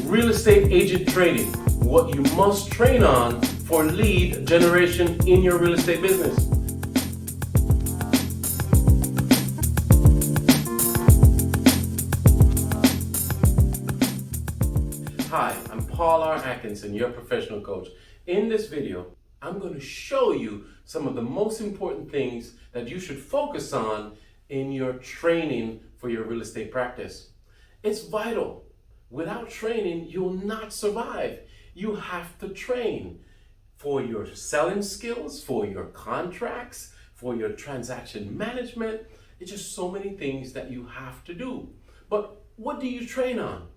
Real estate agent training, what you must train on for lead generation in your real estate business. Hi, I'm Paul R. Atkinson, your professional coach. In this video, I'm going to show you some of the most important things that you should focus on in your training for your real estate practice. It's vital. Without training, you'll not survive. You have to train for your selling skills, for your contracts, for your transaction management. It's just so many things that you have to do. But what do you train on?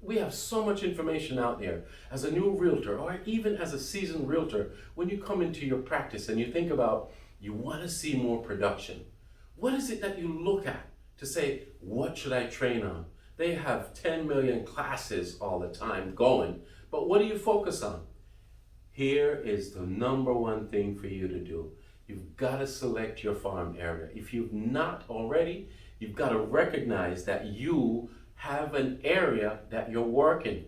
We have so much information out there. As a new realtor, or even as a seasoned realtor, when you come into your practice and you think about, you want to see more production. What is it that you look at to say, what should I train on? They have 10 million classes all the time going, but what do you focus on? Here is the number one thing for you to do. You've got to select your farm area. If you've not already, you've got to recognize that you have an area that you're working.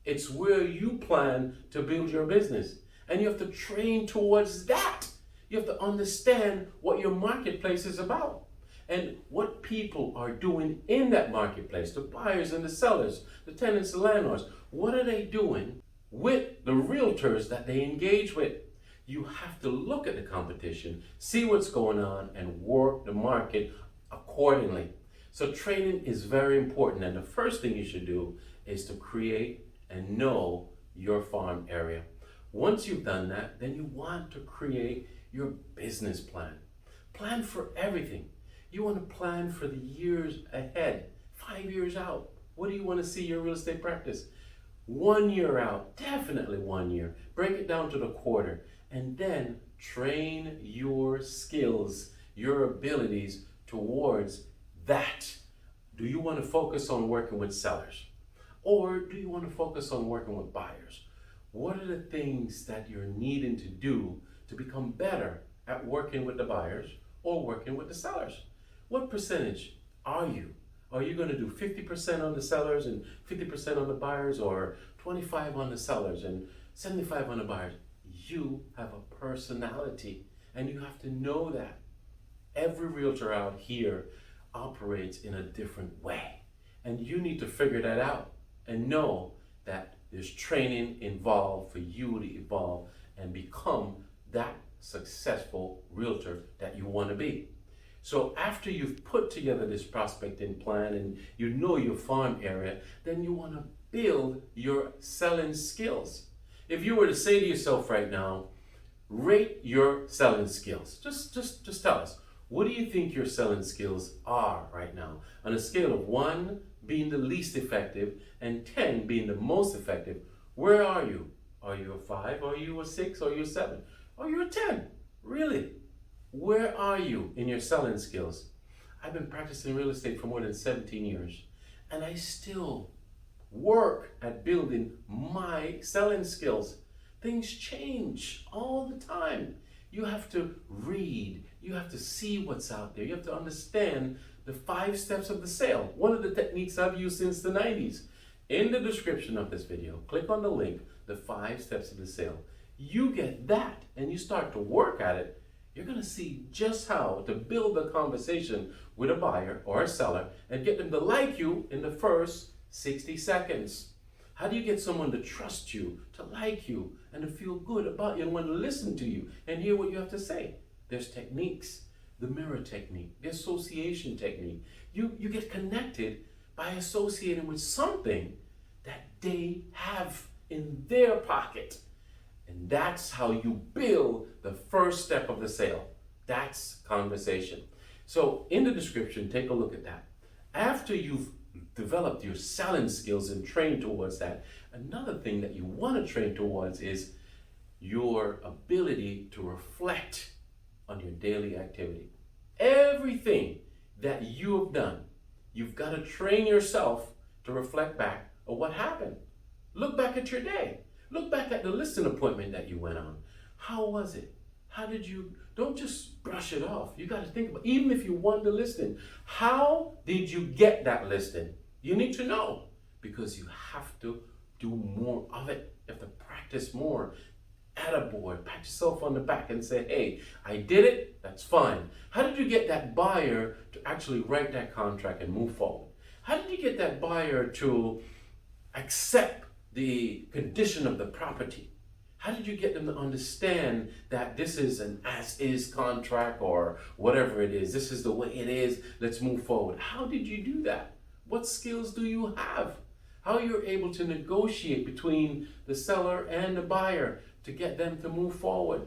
It's where you plan to build your business, and you have to train towards that. You have to understand what your marketplace is about and what people are doing in that marketplace, the buyers and the sellers, the tenants and landlords. What are they doing with the realtors that they engage with? You have to look at the competition, see what's going on, and work the market accordingly. So training is very important, and the first thing you should do is to create and know your farm area. Once you've done that, then you want to create your business plan. Plan for everything. You want to plan for the years ahead, 5 years out. What do you want to see your real estate practice? 1 year out, definitely 1 year. Break it down to the quarter, and then train your skills, your abilities towards that. Do you want to focus on working with sellers? Or do you want to focus on working with buyers? What are the things that you're needing to do to become better at working with the buyers or working with the sellers? What percentage are you? Are you going to do 50% on the sellers and 50% on the buyers, or 25 on the sellers and 75 on the buyers? You have a personality, and you have to know that. Every realtor out here operates in a different way, and you need to figure that out and know that there's training involved for you to evolve and become that successful realtor that you want to be. So after you've put together this prospecting plan and you know your farm area, then you want to build your selling skills. If you were to say to yourself right now, rate your selling skills. Just tell us, what do you think your selling skills are right now? On a scale of 1 being the least effective and 10 being the most effective, where are you? Are you a 5? Are you a 6? Are you a 7? Are you a 10? Really? Where are you in your selling skills? I've been practicing real estate for more than 17 years, and I still work at building my selling skills. Things change all the time. You have to read, you have to see what's out there, you have to understand the 5 steps of the sale. One of the techniques I've used since the 90s. In the description of this video, click on the link, the 5 steps of the sale. You get that and you start to work at it, you're going to see just how to build a conversation with a buyer or a seller and get them to like you in the first 60 seconds. How do you get someone to trust you, to like you, and to feel good about you and want to listen to you and hear what you have to say? There's techniques, the mirror technique, the association technique. You get connected by associating with something that they have in their pocket. And that's how you build the first step of the sale. That's conversation. So in the description, take a look at that. After you've developed your selling skills and trained towards that, another thing that you want to train towards is your ability to reflect on your daily activity. Everything that you have done, you've got to train yourself to reflect back on what happened. Look back at your day. Look back at the listing appointment that you went on. How was it? How did you, don't just brush it off. You got to think about, even if you won the listing, how did you get that listing? You need to know, because you have to do more of it. You have to practice more. Attaboy, pat yourself on the back and say, hey, I did it, that's fine. How did you get that buyer to actually write that contract and move forward? How did you get that buyer to accept the condition of the property? How did you get them to understand that this is an as-is contract or whatever it is? This is the way it is, let's move forward. How did you do that? What skills do you have? How you're able to negotiate between the seller and the buyer to get them to move forward?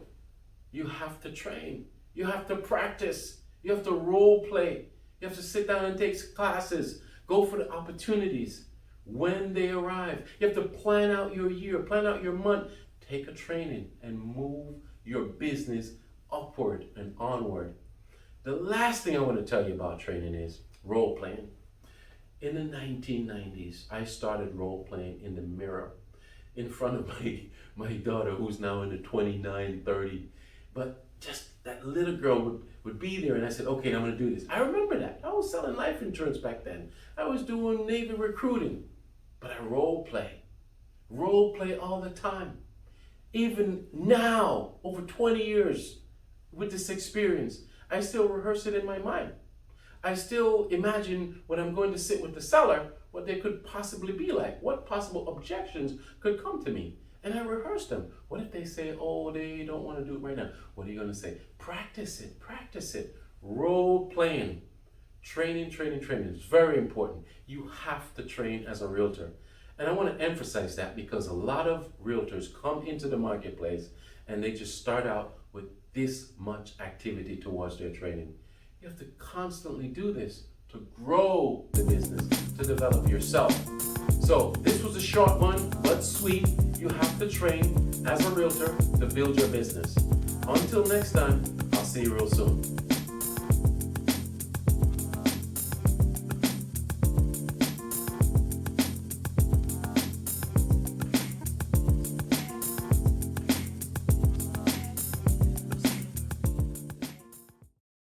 You have to train. You have to practice. You have to role play. You have to sit down and take classes. Go for the opportunities when they arrive. You have to plan out your year, plan out your month. Take a training and move your business upward and onward. The last thing I want to tell you about training is role playing. In the 1990s, I started role playing in the mirror in front of my daughter, who's now in the 29, 30. But just that little girl would be there, and I said, okay, I'm going to do this. I remember that. I was selling life insurance back then. I was doing Navy recruiting, but I role play all the time. Even now, over 20 years with this experience, I still rehearse it in my mind. I still imagine when I'm going to sit with the seller, what they could possibly be like, what possible objections could come to me. And I rehearse them. What if they say, oh, they don't want to do it right now? What are you going to say? Practice it, practice it. Role playing. Training. It's very important. You have to train as a realtor. And I want to emphasize that because a lot of realtors come into the marketplace and they just start out with this much activity towards their training. You have to constantly do this to grow the business, to develop yourself. So this was a short one, but sweet. You have to train as a realtor to build your business. Until next time, I'll see you real soon.